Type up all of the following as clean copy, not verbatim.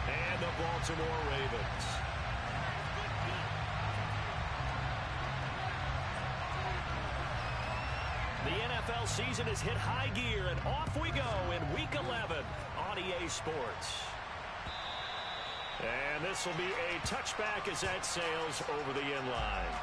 and the Baltimore Ravens. The NFL season has hit high gear, and off we go in Week 11 on EA Sports. And this will be a touchback as that sails over the end line.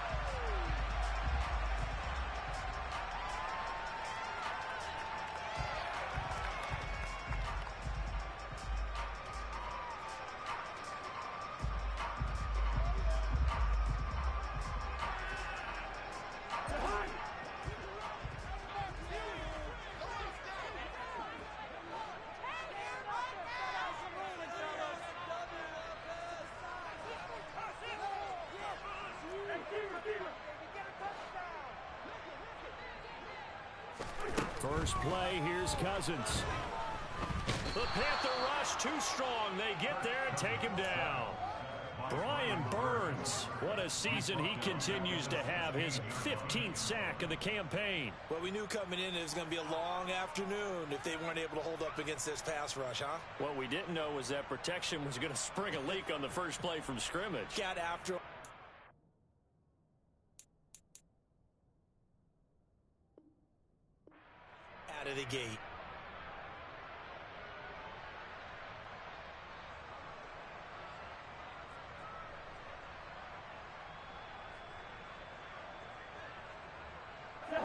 First play, here's Cousins. The Panther rush too strong. They get there and take him down. Brian Burns, what a season he continues to have, his 15th sack of the campaign. Well, we knew coming in it was going to be a long afternoon if they weren't able to hold up against this pass rush, huh? What we didn't know was that protection was going to spring a leak on the first play from scrimmage. Got after him. Out of the gate.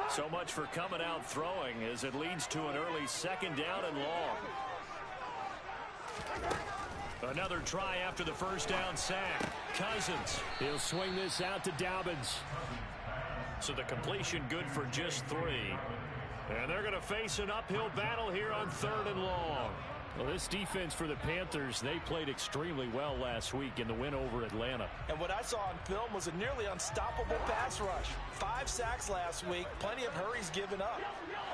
So much for coming out throwing as it leads to an early second down and long. Another try after the first down sack. Cousins. He'll swing this out to Dobbins. So the completion good for just 3. And they're going to face an uphill battle here on 3rd and long. Well, this defense for the Panthers, they played extremely well last week in the win over Atlanta. And what I saw on film was a nearly unstoppable pass rush. 5 sacks last week, plenty of hurries given up.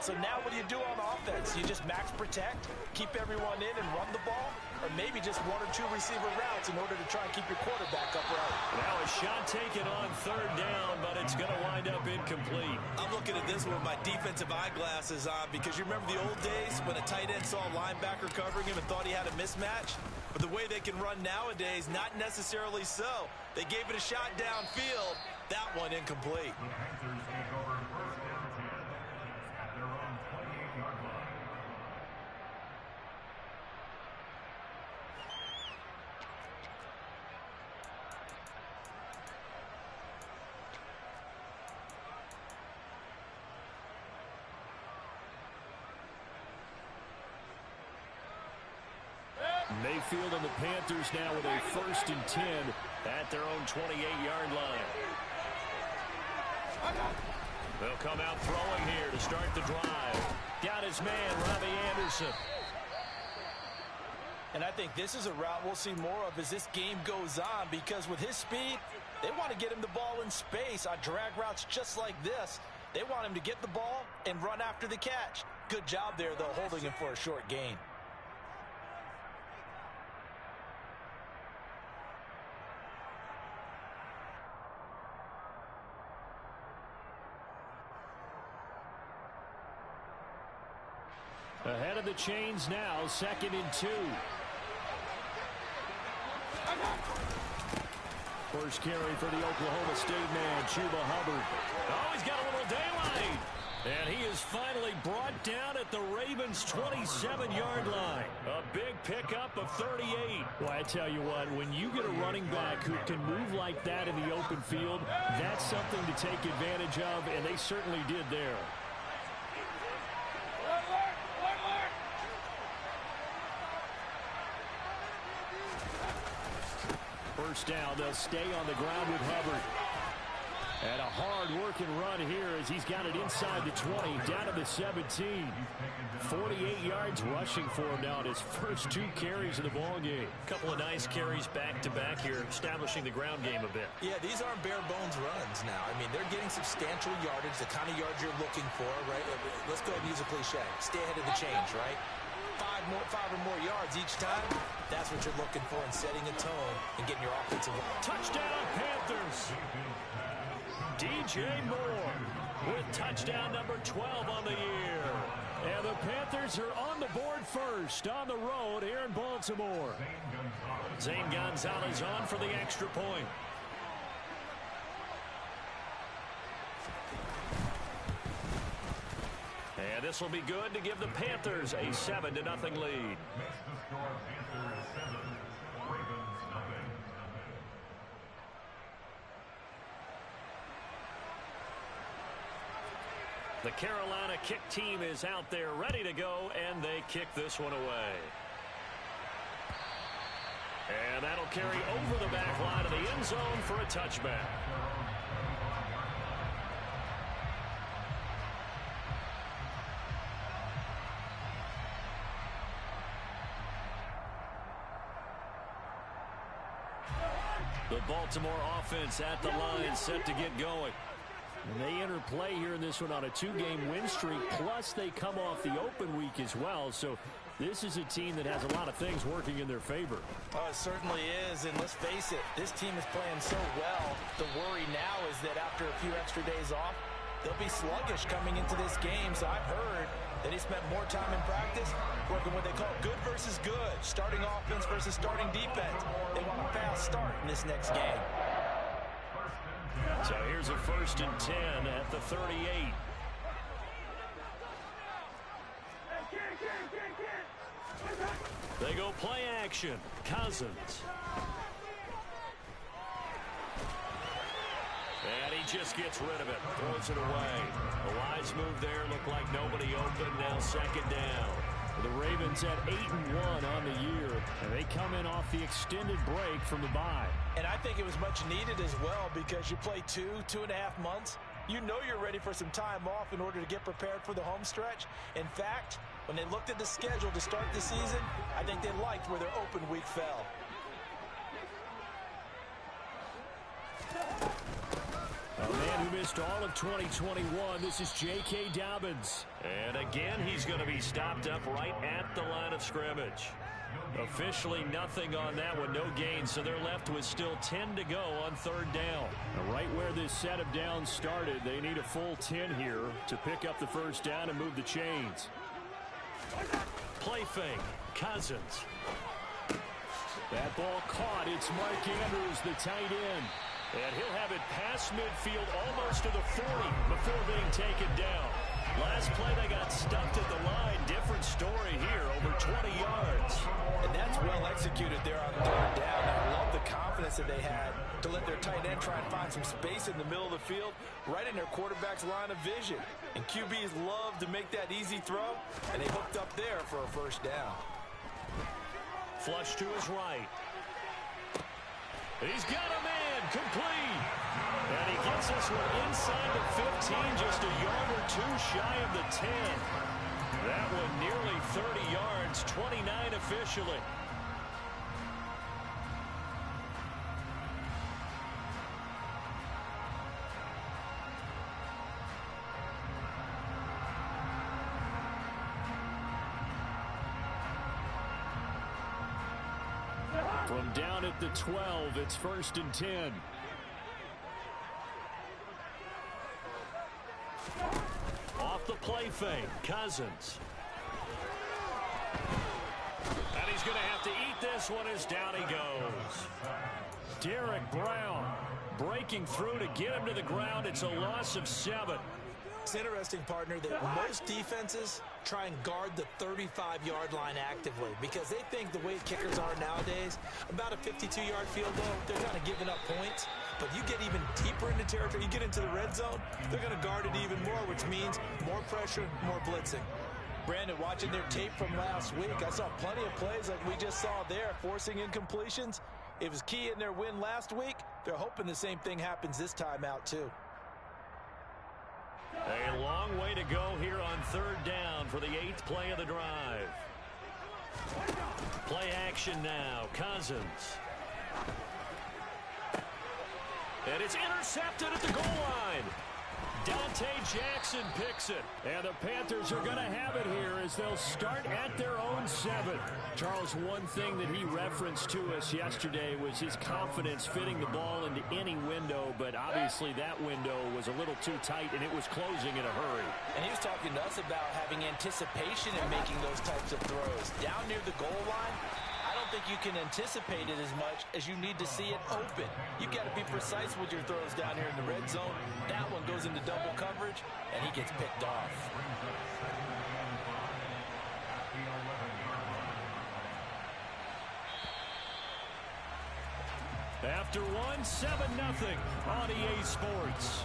So now what do you do on offense? You just max protect, keep everyone in and run the ball, or maybe just 1 or 2 receiver routes in order to try and keep your quarterback upright. Now a shot taken on 3rd down, but it's going to wind up incomplete. I'm looking at this one with my defensive eyeglasses on because you remember the old days when a tight end saw a linebacker covering him and thought he had a mismatch? But the way they can run nowadays, not necessarily so. They gave it a shot downfield. That one incomplete. Mayfield and the Panthers now with a 1st and 10 at their own 28-yard line. They'll come out throwing here to start the drive. Got his man, Robbie Anderson. And I think this is a route we'll see more of as this game goes on because with his speed, they want to get him the ball in space on drag routes just like this. They want him to get the ball and run after the catch. Good job there, though, holding him for a short gain. Ahead of the chains now, 2nd and 2. First carry for the Oklahoma State man, Chuba Hubbard. Oh, he's got a little daylight. And he is finally brought down at the Ravens' 27-yard line. A big pickup of 38. Well, I tell you what, when you get a running back who can move like that in the open field, that's something to take advantage of, and they certainly did there. First down, they'll stay on the ground with Hubbard. And a hard-working run here as he's got it inside the 20, down to the 17. 48 yards rushing for him now in his first 2 carries of the ballgame. Couple of nice carries back-to-back here, establishing the ground game a bit. Yeah, these aren't bare-bones runs now. I mean, they're getting substantial yardage, the kind of yards you're looking for, right? Let's go ahead and use a cliche. Stay ahead of the change, right? 5 or more yards each time, that's what you're looking for in setting a tone and getting your offensive line. Touchdown, Panthers! DJ Moore with touchdown number 12 on the year. And the Panthers are on the board first on the road here in Baltimore. Zane Gonzalez on for the extra point. And this will be good to give the Panthers a 7-0 lead. The Carolina kick team is out there ready to go, and they kick this one away. And that'll carry over the back line of the end zone for a touchback. The Baltimore offense at the line set to get going. And they enter play here in this one on a 2-game win streak, plus they come off the open week as well. So this is a team that has a lot of things working in their favor. Oh, it certainly is, and let's face it, this team is playing so well. The worry now is that after a few extra days off, they'll be sluggish coming into this game. So I've heard that he spent more time in practice working what they call good versus good, starting offense versus starting defense. They want a fast start in this next game. So here's a 1st and 10 at the 38. They go play action. Cousins. And he just gets rid of it. Throws it away. The wise move there. Looked like nobody open. Now 2nd down. The Ravens at 8-1 on the year, and they come in off the extended break from the bye. And I think it was much needed as well, because you play 2.5 months. You know you're ready for some time off in order to get prepared for the home stretch. In fact, when they looked at the schedule to start the season, I think they liked where their open week fell. A man who missed all of 2021, this is J.K. Dobbins. And again, he's going to be stopped up right at the line of scrimmage. Officially nothing on that one, no gain, so they're left with still 10 to go on 3rd down. Now, right where this set of downs started, they need a full 10 here to pick up the 1st down and move the chains. Play fake, Cousins. That ball caught, it's Mark Andrews, the tight end. And he'll have it past midfield almost to the 40 before being taken down. Last play they got stuffed at the line. Different story here, over 20 yards. And that's well executed there on 3rd down. I love the confidence that they had to let their tight end try and find some space in the middle of the field, right in their quarterback's line of vision. And QBs love to make that easy throw, and they hooked up there for a 1st down. Flush to his right. He's got a man, complete. And he gets this one inside the 15, just a yard or 2 shy of the 10. That one nearly 30 yards, 29 officially. From down at the 12, it's 1st and 10. Off the play fake, Cousins. And he's going to have to eat this one as down he goes. Derek Brown breaking through to get him to the ground. It's a loss of 7. It's interesting, partner, that most defenses try and guard the 35-yard line actively because they think the way kickers are nowadays, about a 52-yard field goal, they're kind of giving up points. But you get even deeper into territory, you get into the red zone, they're going to guard it even more, which means more pressure, more blitzing. Brandon, watching their tape from last week, I saw plenty of plays like we just saw there, forcing incompletions. It was key in their win last week. They're hoping the same thing happens this time out, too. A long way to go here on 3rd down for the 8th play of the drive. Play action now, Cousins. And it's intercepted at the goal line. Dante Jackson picks it. And the Panthers are going to have it here as they'll start at their own 7. Charles, one thing that he referenced to us yesterday was his confidence fitting the ball into any window, but obviously that window was a little too tight, and it was closing in a hurry. And he was talking to us about having anticipation in making those types of throws. Down near the goal line, I don't think you can anticipate it as much as you need to see it open. You've got to be precise with your throws down here in the red zone. That one goes into double coverage, and he gets picked off. After one, 7-0 on EA Sports.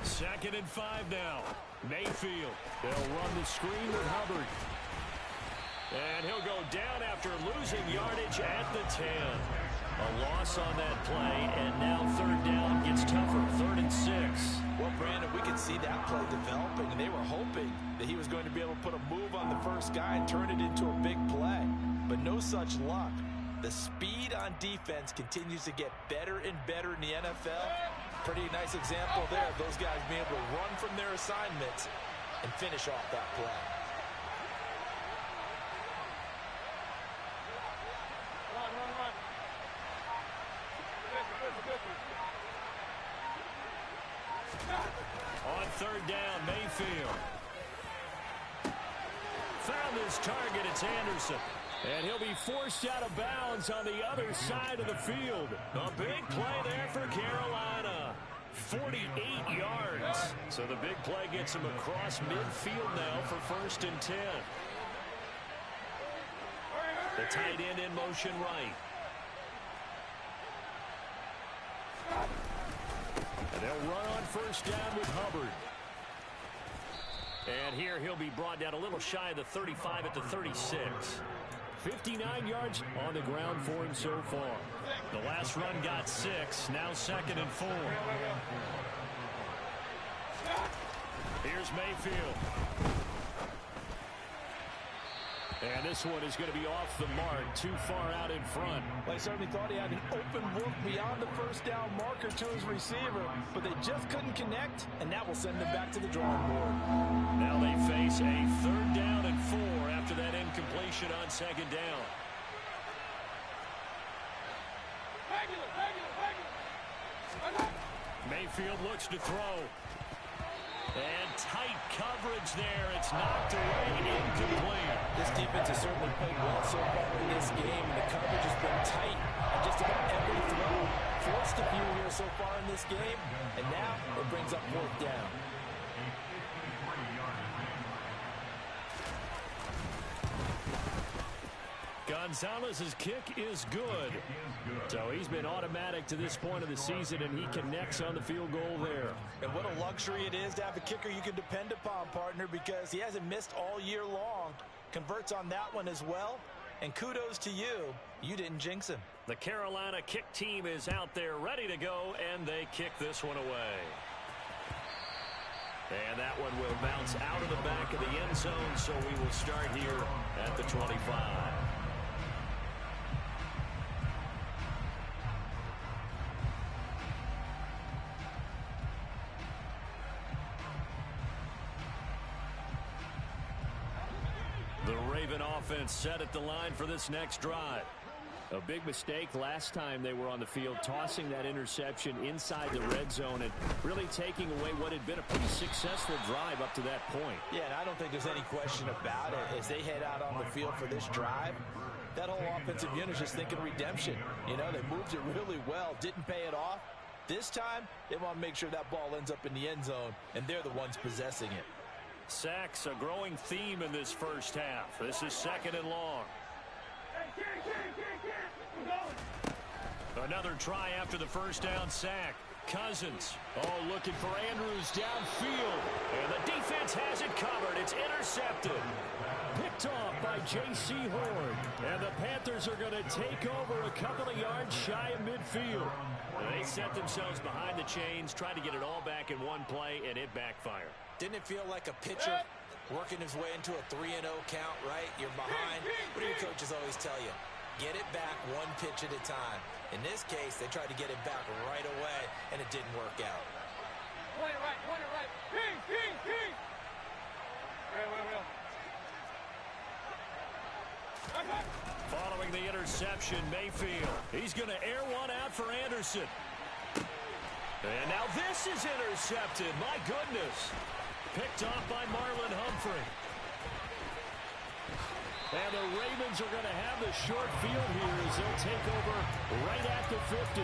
Second and 5 now. Mayfield. They'll run the screen with Hubbard. And he'll go down after losing yardage at the 10. A loss on that play, and now third down gets tougher. 3rd and 6. Well, Brandon, we could see that play developing, and they were hoping that he was going to be able to put a move on the first guy and turn it into a big play. But no such luck. The speed on defense continues to get better and better in the NFL. Pretty nice example there of those guys being able to run from their assignments and finish off that play. Run. On 3rd down, Mayfield. Found his target, it's Anderson. And he'll be forced out of bounds on the other side of the field. A big play there for Carolina. 48 yards. So the big play gets him across midfield now for 1st and 10. The tight end in motion right. And they'll run on 1st down with Hubbard. And here he'll be brought down a little shy of the 35 at the 36. 59 yards on the ground for him so far. The last run got 6. Now 2nd and 4. Here's Mayfield. And this one is going to be off the mark, too far out in front. Well, he certainly thought he had an open look beyond the 1st down marker to his receiver, but they just couldn't connect, and that will send them back to the drawing board. Now they face a 3rd down and 4 after that incompletion on 2nd down. Mayfield looks to throw. And tight coverage there. It's knocked away, incomplete. This defense has certainly played well so far in this game. The coverage has been tight on just about every throw. Forced a few here so far in this game, and now it brings up 4th down. Gonzalez's kick is good. So he's been automatic to this point of the season, and he connects on the field goal there. And what a luxury it is to have a kicker you can depend upon, partner, because he hasn't missed all year long. Converts on that one as well. And kudos to you. You didn't jinx him. The Carolina kick team is out there ready to go, and they kick this one away. And that one will bounce out of the back of the end zone, so we will start here at the 25. The Raven offense set at the line for this next drive. A big mistake last time they were on the field, tossing that interception inside the red zone and really taking away what had been a pretty successful drive up to that point. Yeah, and I don't think there's any question about it. As they head out on the field for this drive, that whole offensive unit is just thinking redemption. You know, they moved it really well, didn't pay it off. This time, they want to make sure that ball ends up in the end zone, and they're the ones possessing it. Sacks, a growing theme in this first half. This is 2nd and long. Another try after the first down sack. Cousins, looking for Andrews downfield. And the defense has it covered. It's intercepted. Picked off by J.C. Horn. And the Panthers are going to take over a couple of yards shy of midfield. They set themselves behind the chains, trying to get it all back in one play, and it backfired. Didn't it feel like a pitcher working his way into a 3-0 count, right? You're behind. What do your coaches always tell you? Get it back one pitch at a time. In this case, they tried to get it back right away, and it didn't work out. Point it right, point it right. King. Real. Following the interception, Mayfield. He's going to air one out for Anderson. And now this is intercepted. My goodness. Picked off by Marlon Humphrey. And the Ravens are going to have the short field here as they'll take over right at the 50.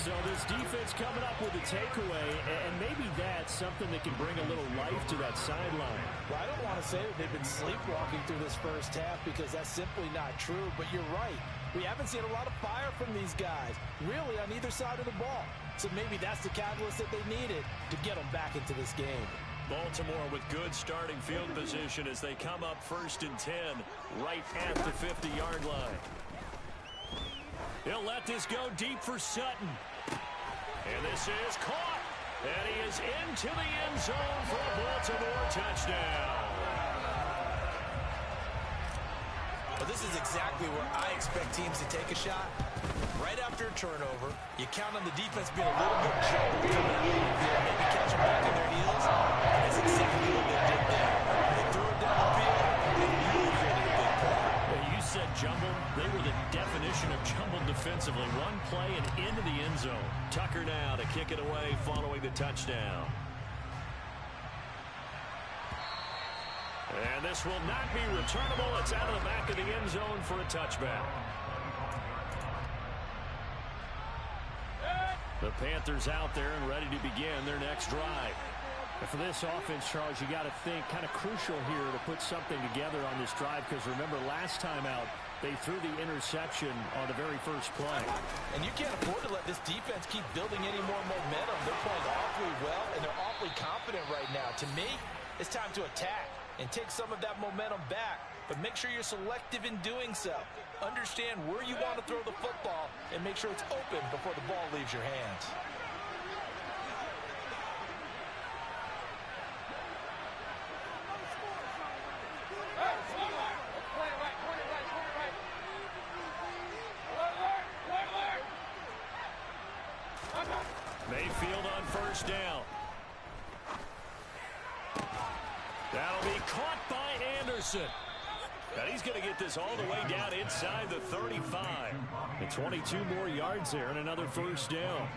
So this defense coming up with a takeaway, and maybe that's something that can bring a little life to that sideline. Well, I don't want to say that they've been sleepwalking through this first half because that's simply not true, but you're right. We haven't seen a lot of fire from these guys, really on either side of the ball. So maybe that's the catalyst that they needed to get them back into this game. Baltimore with good starting field position as they come up 1st and 10 right at the 50-yard line. He'll let this go deep for Sutton. And this is caught. And he is into the end zone for a Baltimore touchdown. Well, this is exactly where I expect teams to take a shot. Right after a turnover, you count on the defense being a little bit jumbled coming out of the field, maybe catch them back in their heels. And that's exactly what they did there. They threw it down the field and really created a big play. Hey, you said jumbled. They were the definition of jumbled defensively. One play and into the end zone. Tucker now to kick it away following the touchdown. And this will not be returnable. It's out of the back of the end zone for a touchback. The Panthers out there and ready to begin their next drive. And for this offense, Charles, you got to think kind of crucial here to put something together on this drive because remember last time out they threw the interception on the very first play. And you can't afford to let this defense keep building any more momentum. They're playing awfully well and they're awfully confident right now. To me, it's time to attack and take some of that momentum back. But make sure you're selective in doing so. Understand where you want to throw the football and make sure it's open before the ball leaves your hands. Mayfield on 1st down. That'll be caught by Anderson. And he's going to get this all the way down inside the 35. And 22 more yards there and another 1st down.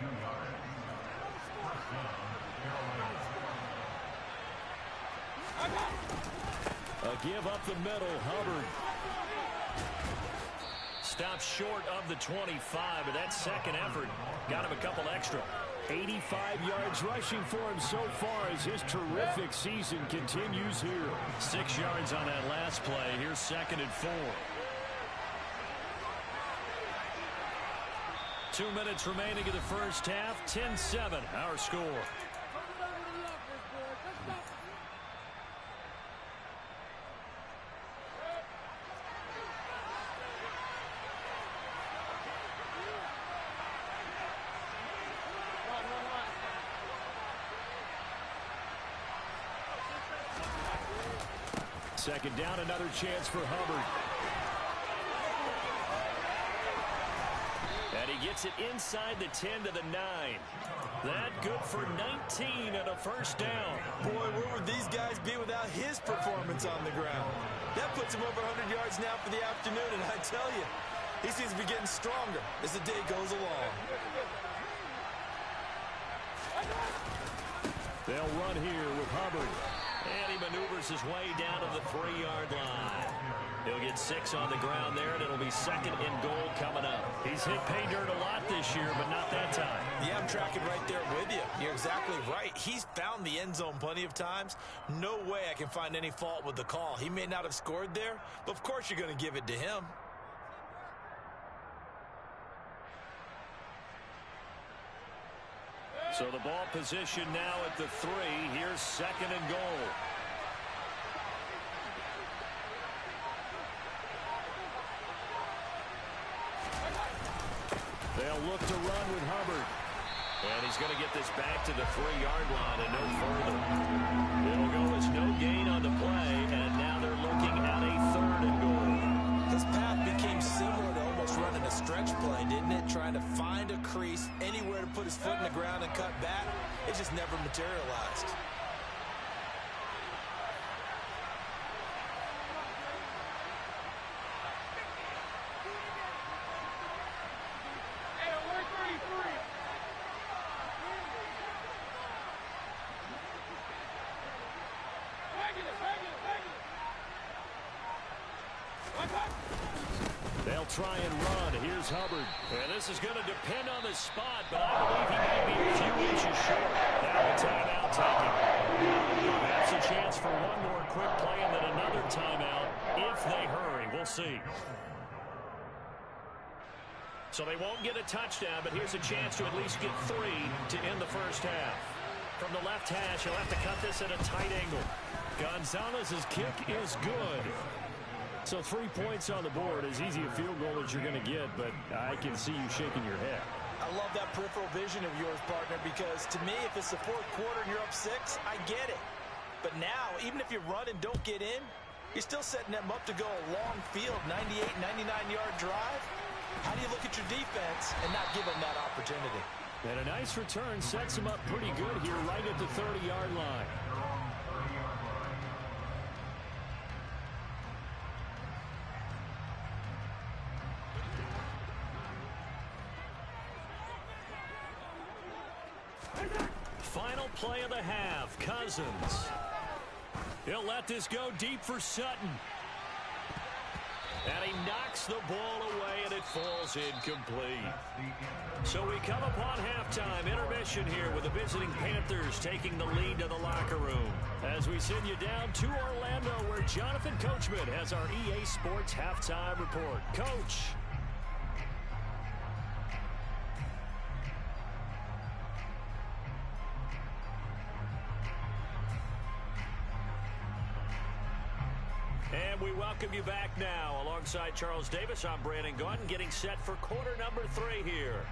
A give up the middle, Hubbard. Stops short of the 25, but that second effort got him a couple extra. 85 yards rushing for him so far as his terrific season continues here. 6 yards on that last play. Here's 2nd and 4. 2 minutes remaining in the first half. 10-7, our score. Second down, another chance for Hubbard. And he gets it inside the 10 to the 9. That good for 19 and a 1st down. Boy, where would these guys be without his performance on the ground? That puts him over 100 yards now for the afternoon, and I tell you, he seems to be getting stronger as the day goes along. They'll run here with Hubbard. And he maneuvers his way down to the 3-yard line. He'll get 6 on the ground there, and it'll be 2nd and goal coming up. He's hit pay dirt a lot this year, but not that time. Yeah, I'm tracking right there with you. You're exactly right. He's found the end zone plenty of times. No way I can find any fault with the call. He may not have scored there, but of course you're going to give it to him. So the ball position now at the 3. Here's 2nd and goal. They'll look to run with Hubbard. And he's going to get this back to the 3-yard line and no further. It'll go as no gain on the play, and now they're looking at a 3rd and goal. His path became similar to almost running a stretch play, didn't it? Trying to find a crease, anywhere to put his foot in the ground and cut back. It just never materialized. They'll try and run. Here's Hubbard. And this is going to depend on the spot, but I believe he might be a few inches short. Now a timeout taken. Perhaps a chance for one more quick play and then another timeout if they hurry. We'll see. So they won't get a touchdown, but here's a chance to at least get 3 to end the first half. From the left hash, he'll have to cut this at a tight angle. Gonzalez's kick is good. So 3 points on the board, as easy a field goal as you're going to get, but I can see you shaking your head. I love that peripheral vision of yours, partner, because to me, if it's the 4th quarter and you're up 6, I get it. But now, even if you run and don't get in, you're still setting them up to go a long field, 98, 99-yard drive. How do you look at your defense and not give them that opportunity? And a nice return sets him up pretty good here right at the 30-yard line. Final play of the half, Cousins. He'll let this go deep for Sutton. And he knocks the ball away, and it falls incomplete. So we come upon halftime intermission here with the visiting Panthers taking the lead to the locker room. As we send you down to Orlando, where Jonathan Coachman has our EA Sports halftime report. Coach. And we welcome you back now. Alongside Charles Davis, I'm Brandon Gaudin, getting set for quarter number 3 here.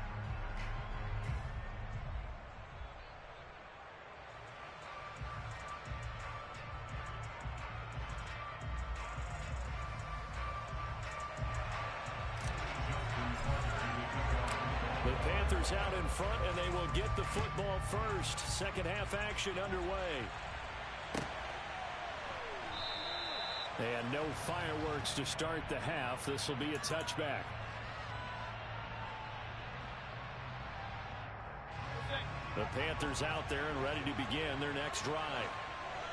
The Panthers out in front, and they will get the football first. Second half action underway. And no fireworks to start the half. This will be a touchback. The Panthers out there and ready to begin their next drive.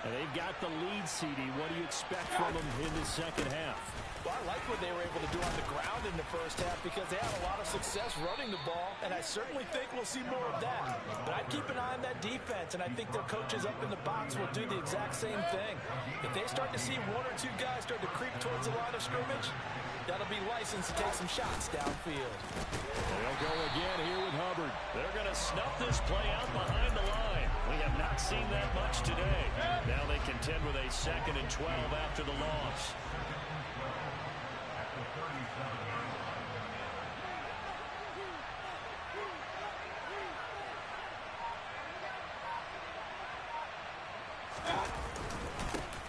And they've got the lead, CD. What do you expect from them in the second half? Well, I like what they were able to do on the ground in the first half because they had a lot of success running the ball, and I certainly think we'll see more of that. But I'd keep an eye on that defense, and I think their coaches up in the box will do the exact same thing. If they start to see 1 or 2 guys start to creep towards the line of scrimmage, that'll be license to take some shots downfield. They'll go again here with Hubbard. They're going to snuff this play out behind the line. We have not seen that much today. Now they contend with a 2nd and 12 after the loss.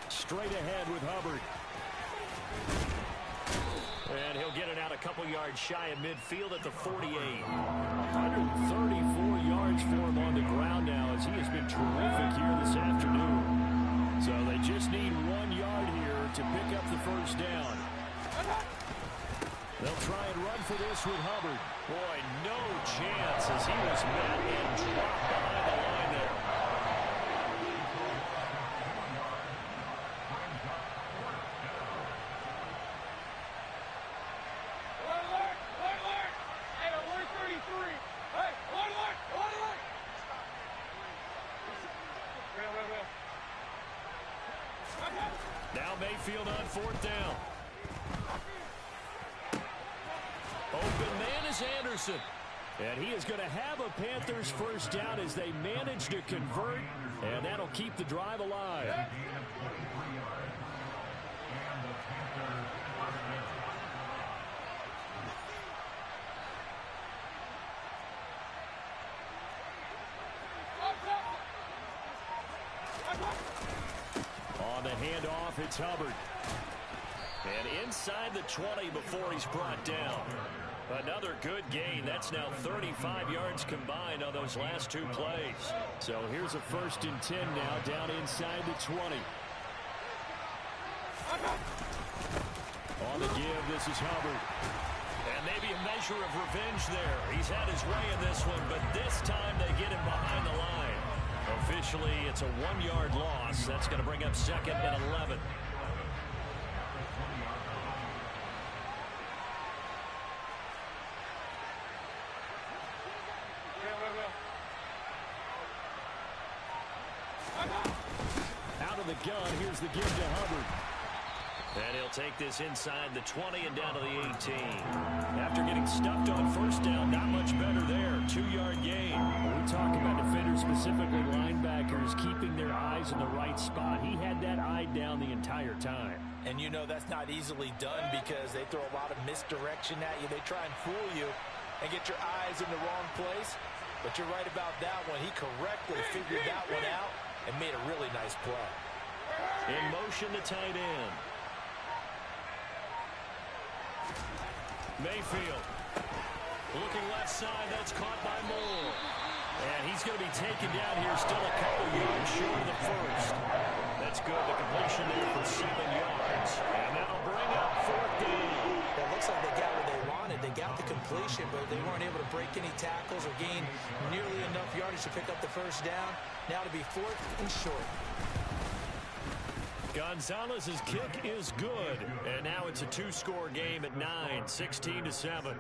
Straight ahead with Hubbard. And he'll get it out a couple yards shy of midfield at the 48. 134 yards for him on the ground now as he has been terrific here this afternoon. So they just need 1 yard here to pick up the first down. They'll try and run for this with Hubbard. Boy, no chance as he was met and dropped behind the line there. Mayfield on fourth down. Open man is Anderson. And he is going to have a Panthers first down as they manage to convert, and that'll keep the drive alive. On the handoff, it's Hubbard. And inside the 20 before he's brought down. Another good gain. That's now 35 yards combined on those last two plays. So here's a 1st and 10 now down inside the 20. On the give, this is Hubbard. And maybe a measure of revenge there. He's had his way in this one, but this time they get him behind the line. Officially, it's a 1-yard loss. That's going to bring up 2nd and 11. Out of the gun, here's the give to Hubbard. And he'll take this inside the 20 and down to the 18. After getting stuffed on first down, not much better there. 2-yard gain. We talk about defenders, specifically linebackers, keeping their eyes in the right spot. He had that eye down the entire time. And you know that's not easily done because they throw a lot of misdirection at you. They try and fool you and get your eyes in the wrong place. But you're right about that one. He correctly figured that one out and made a really nice play. In motion to tight end. Mayfield. Looking left side, that's caught by Moore. And he's going to be taken down here, still a couple yards short of the first. That's good, the completion there for 7 yards. And that'll bring up 4th down. It looks like they got what they wanted. They got the completion, but they weren't able to break any tackles or gain nearly enough yardage to pick up the first down. Now to be 4th and short. Gonzalez's kick is good. And now it's a 2-score game at 9, 16-7.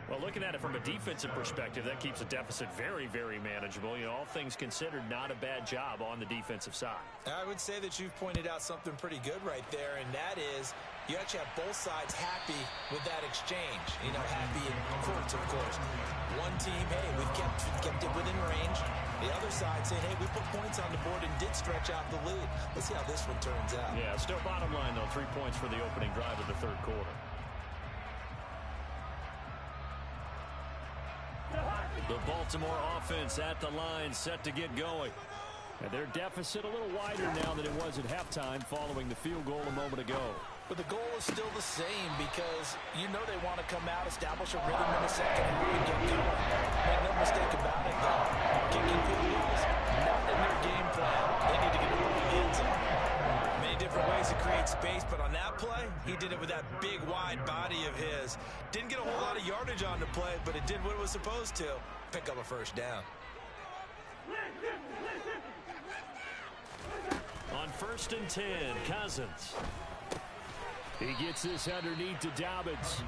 Well, looking at it from a defensive perspective, that keeps the deficit very, very manageable. You know, all things considered, not a bad job on the defensive side. I would say that you've pointed out something pretty good right there, and that is you actually have both sides happy with that exchange. You know, happy in quotes, of course. One team, hey, we've kept it within range. The other side saying, hey, we put points on the board and did stretch out the lead. Let's see how this one turns out. Yeah, still bottom line, though, 3 points for the opening drive of the third quarter. The Baltimore offense at the line, set to get going. And their deficit a little wider now than it was at halftime following the field goal a moment ago. But the goal is still the same because you know they want to come out, establish a rhythm in the second half and get going. Make no mistake about it, though. Kicking field goals, not in their game plan. They need to get it over the end zone. Many different ways to create space, but on that play, he did it with that big, wide body of his. Didn't get a whole lot of yardage on the play, but it did what it was supposed to. Pick up a first down. On 1st and 10, Cousins. He gets this underneath to Dobbins.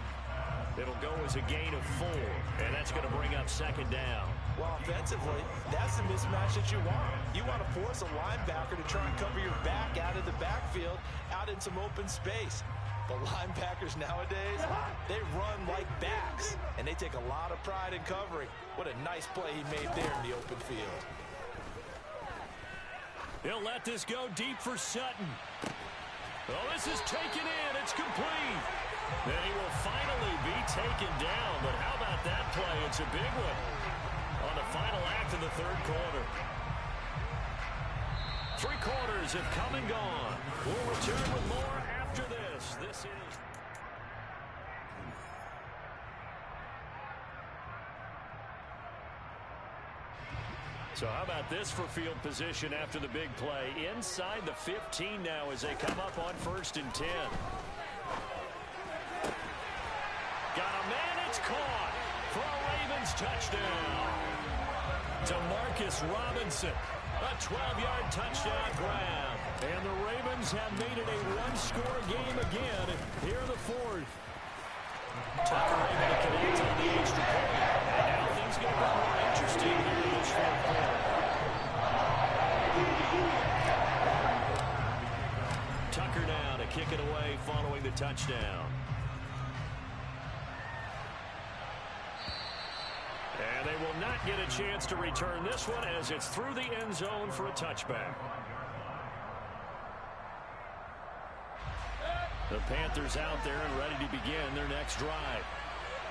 It'll go as a gain of 4, and that's going to bring up 2nd down. Well, offensively, that's the mismatch that you want. You want to force a linebacker to try and cover your back out of the backfield, out in some open space. The linebackers nowadays, they run like backs, and they take a lot of pride in covering. What a nice play he made there in the open field. He'll let this go deep for Sutton. Oh, this is taken in. It's complete. Then he will finally be taken down. But how about that play? It's a big one on the final act of the third quarter. 3 quarters have come and gone. We'll return with more after this. This is... So how about this for field position after the big play? Inside the 15 now as they come up on 1st and 10. Got a man, it's caught for a Ravens touchdown. DeMarcus Robinson, a 12-yard touchdown grab. And the Ravens have made it a 1-score game again here in the 4th. Tucker able to connect on the extra point. And now things get a bit more interesting here in this 4th quarter. Tucker now to kick it away following the touchdown. And they will not get a chance to return this one as it's through the end zone for a touchback. The Panthers out there and ready to begin their next drive.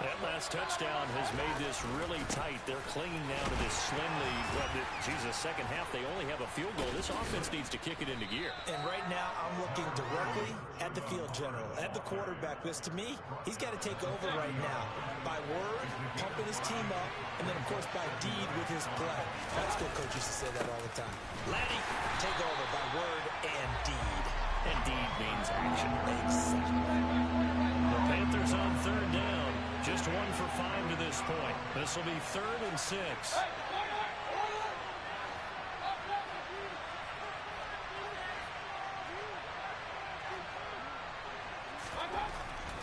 That last touchdown has made this really tight. They're clinging now to this slim lead. But, Jesus, second half, they only have a field goal. This offense needs to kick it into gear. And right now, I'm looking directly at the field general, at the quarterback. Because to me, he's got to take over right now. By word, pumping his team up, and then, of course, by deed with his play. High school coach used to say that all the time. Laddie, take over by word and deed. And deed means action. Exactly. The Panthers on third down. Just 1 for 5 to this point. This will be 3rd and 6.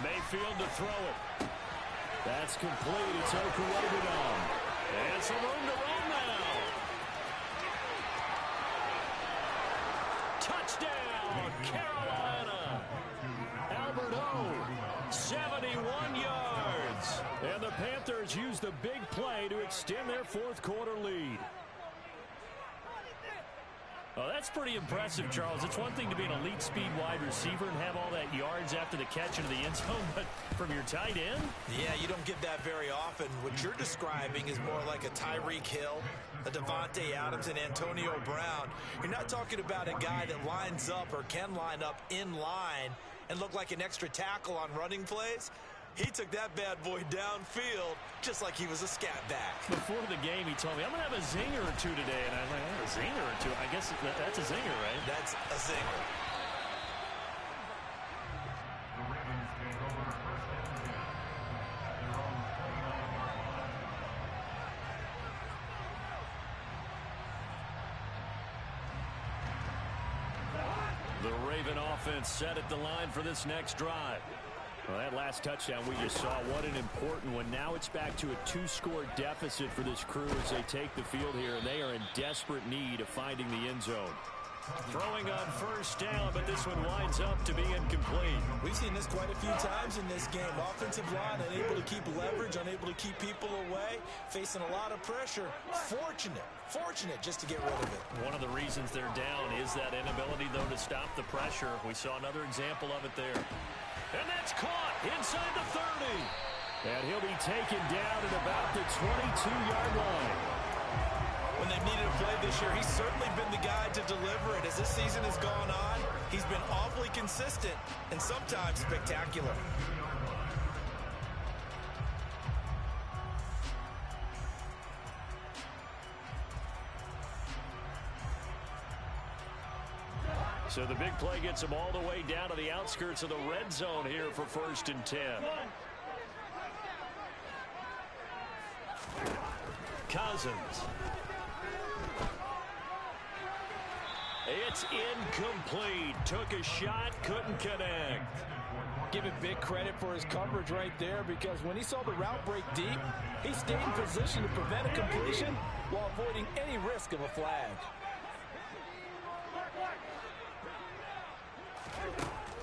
Mayfield to throw it. That's complete. It's Okuwogbunam. And some room to run now. Touchdown, Carolina. Albert O, 71 yards. And the Panthers use the big play to extend their fourth quarter lead. Oh, that's pretty impressive, Charles. It's one thing to be an elite speed wide receiver and have all that yards after the catch into the end zone, but from your tight end? Yeah, you don't get that very often. What you're describing is more like a Tyreek Hill, a Devontae Adams, and Antonio Brown. You're not talking about a guy that lines up or can line up in line and look like an extra tackle on running plays. He took that bad boy downfield just like he was a scat back. Before the game, he told me, I'm going to have a zinger or two today. And I'm like, oh, a zinger or two? I guess that's a zinger, right? That's a zinger. The Raven offense set at the line for this next drive. Well, that last touchdown we just saw, what an important one. Now it's back to a 2-score deficit for this crew as they take the field here, and they are in desperate need of finding the end zone. Throwing on first down, but this one winds up to be incomplete. We've seen this quite a few times in this game. Offensive line unable to keep leverage, unable to keep people away, facing a lot of pressure. Fortunate just to get rid of it. One of the reasons they're down is that inability, though, to stop the pressure. We saw another example of it there. And that's caught inside the 30. And he'll be taken down at about the 22-yard line. When they've needed a play this year, he's certainly been the guy to deliver it. As this season has gone on, he's been awfully consistent and sometimes spectacular. So the big play gets him all the way down to the outskirts of the red zone here for 1st and 10. Cousins. It's incomplete. Took a shot, couldn't connect. Give him big credit for his coverage right there, because when he saw the route break deep, he stayed in position to prevent a completion while avoiding any risk of a flag.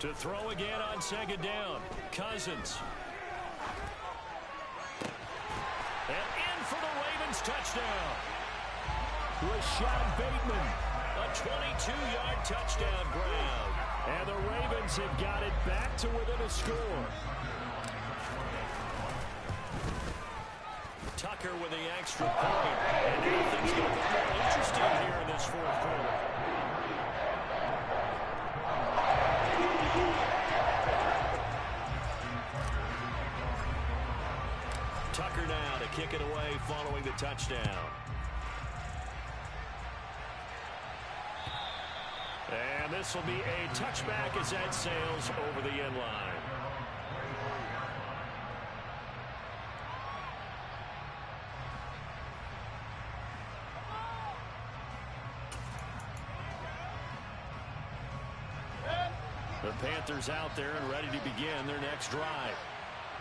To throw again on 2nd down. Cousins. And in for the Ravens touchdown. Rashad Bateman. A 22-yard touchdown grab. And the Ravens have got it back to within a score. Tucker with the extra point. And now things get a little more interesting here in this fourth quarter. Tucker now to kick it away following the touchdown. And this will be a touchback as that sails over the end line. The Panthers out there and ready to begin their next drive.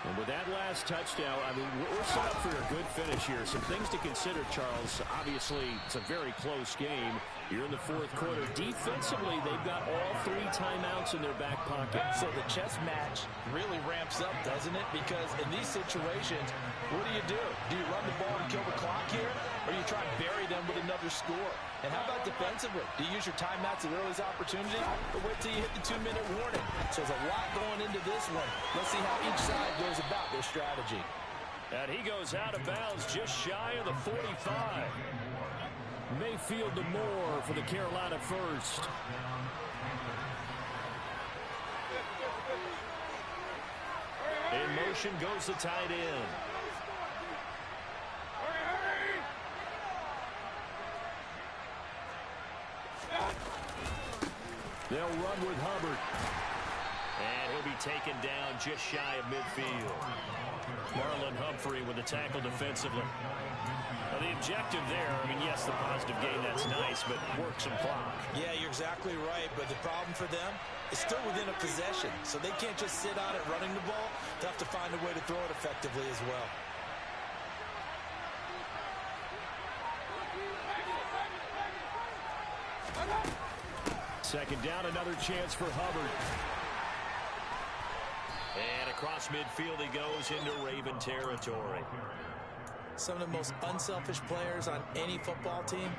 And with that last touchdown, I mean, we're set up for a good finish here. Some things to consider, Charles. Obviously, it's a very close game. You're in the fourth quarter. Defensively, they've got all 3 timeouts in their back pocket. So the chess match really ramps up, doesn't it? Because in these situations, what do? Do you run the ball and kill the clock here? Or do you try to bury them with another score? And how about defensively? Do you use your timeouts at earliest opportunity? Or wait till you hit the 2-minute warning? So there's a lot going into this one. Let's see how each side goes about their strategy. And he goes out of bounds just shy of the 45. Mayfield to Moore for the Carolina first. In motion goes the tight end. They'll run with Hubbard. And he'll be taken down just shy of midfield. Marlon Humphrey with the tackle defensively. Now the objective there, I mean, yes, the positive gain, that's nice, but work some clock. Yeah, you're exactly right, but the problem for them is still within a possession, so they can't just sit on it running the ball. They have to find a way to throw it effectively as well. Second down, another chance for Hubbard. And across midfield he goes into Raven territory. Some of the most unselfish players on any football team,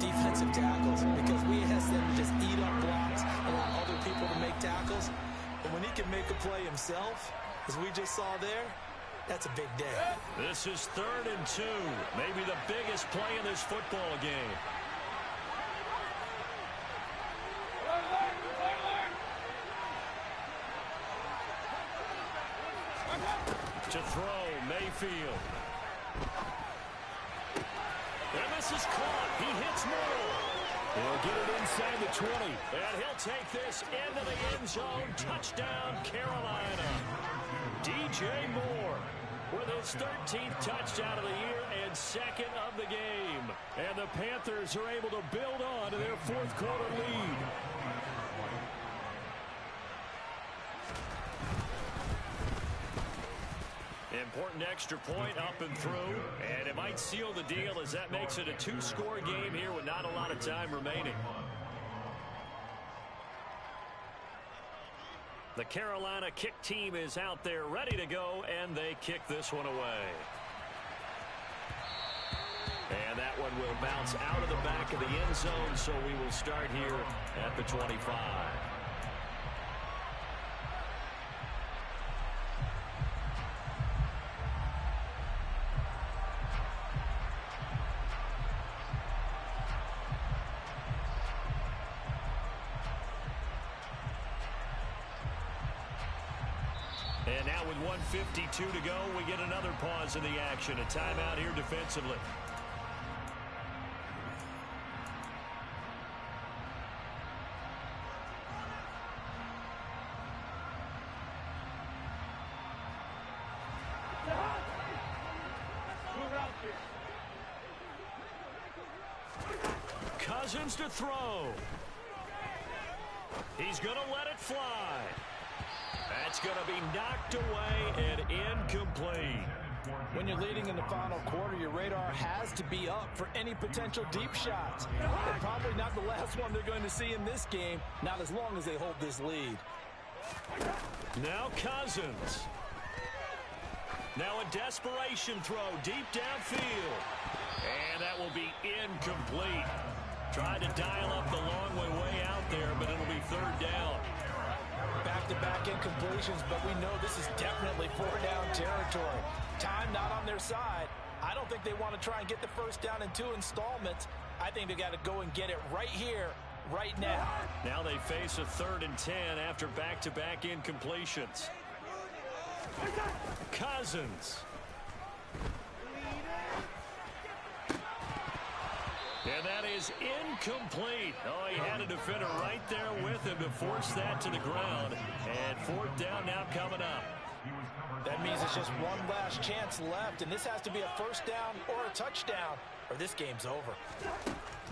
defensive tackles, because we ask them to just eat up blocks, allow other people to make tackles. And when he can make a play himself, as we just saw there, that's a big day. This is 3rd and 2, maybe the biggest play in this football game. To throw, Mayfield. And this is caught. He hits Moore. He'll get it inside the 20. And he'll take this into the end zone. Touchdown, Carolina. DJ Moore with his 13th touchdown of the year and 2nd of the game. And the Panthers are able to build on to their 4th quarter lead. Important extra point up and through, and it might seal the deal as that makes it a 2-score game here with not a lot of time remaining. The Carolina kick team is out there ready to go, and they kick this one away. And that one will bounce out of the back of the end zone, so we will start here at the 25. And now with 1:52 to go, we get another pause in the action. A timeout here defensively. Cousins to throw. He's going to let it fly. That's going to be knocked away and incomplete. When you're leading in the final quarter, your radar has to be up for any potential deep shots. And probably not the last one they're going to see in this game, not as long as they hold this lead. Now Cousins. Now a desperation throw deep downfield. And that will be incomplete. Tried to dial up the long way out there, but it'll be 3rd down. Back-to-back incompletions, but we know this is definitely 4th-down territory. Time not on their side. I don't think they want to try and get the first down in 2 installments. I think they got to go and get it right here, right now. Now they face a 3rd and 10 after back-to-back incompletions. Cousins. And that is incomplete. Oh, he had a defender right there with him to force that to the ground. And 4th down now coming up. That means it's just one last chance left, and this has to be a first down or a touchdown, or this game's over.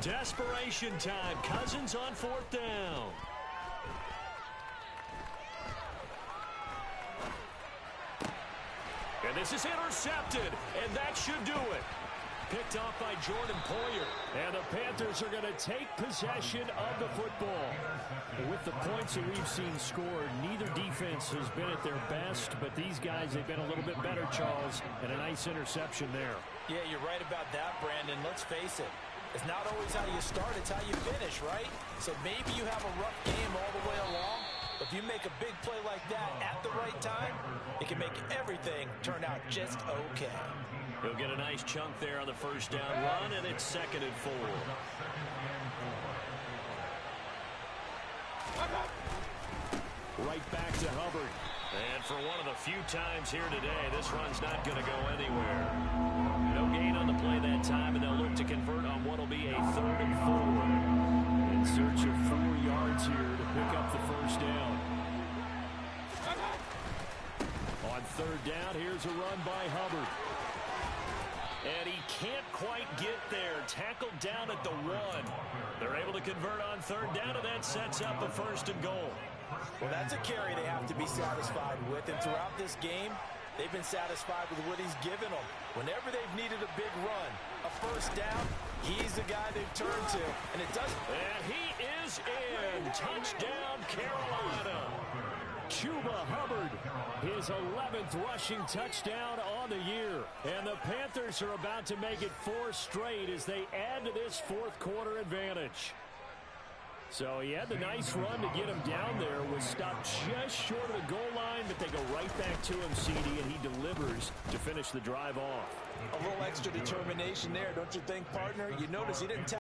Desperation time. Cousins on 4th down. And this is intercepted, and that should do it. Picked off by Jordan Poyer. And the Panthers are going to take possession of the football. With the points that we've seen scored, neither defense has been at their best, but these guys have been a little bit better, Charles, and a nice interception there. Yeah, you're right about that, Brandon. Let's face it. It's not always how you start, it's how you finish, right? So maybe you have a rough game all the way along, but if you make a big play like that at the right time, it can make everything turn out just okay. He'll get a nice chunk there on the first down run, and it's 2nd and 4. Right back to Hubbard. And for one of the few times here today, this run's not going to go anywhere. No gain on the play that time, and they'll look to convert on what will be a 3rd and 4. In search of 4 yards here to pick up the first down. On 3rd down, here's a run by Hubbard. And he can't quite get there. Tackled down at the 1. They're able to convert on 3rd down, and that sets up a 1st and goal. Well, that's a carry they have to be satisfied with. And throughout this game, they've been satisfied with what he's given them. Whenever they've needed a big run, a 1st down, he's the guy they've turned to. And it does. And he is in. Touchdown, Carolina. Chuba Hubbard, his 11th rushing touchdown on the year. And the Panthers are about to make it 4 straight as they add to this 4th quarter advantage. So he had the nice run to get him down there, was stopped just short of the goal line, but they go right back to him, CD, and he delivers to finish the drive off. A little extra determination there, don't you think, partner? You notice he didn't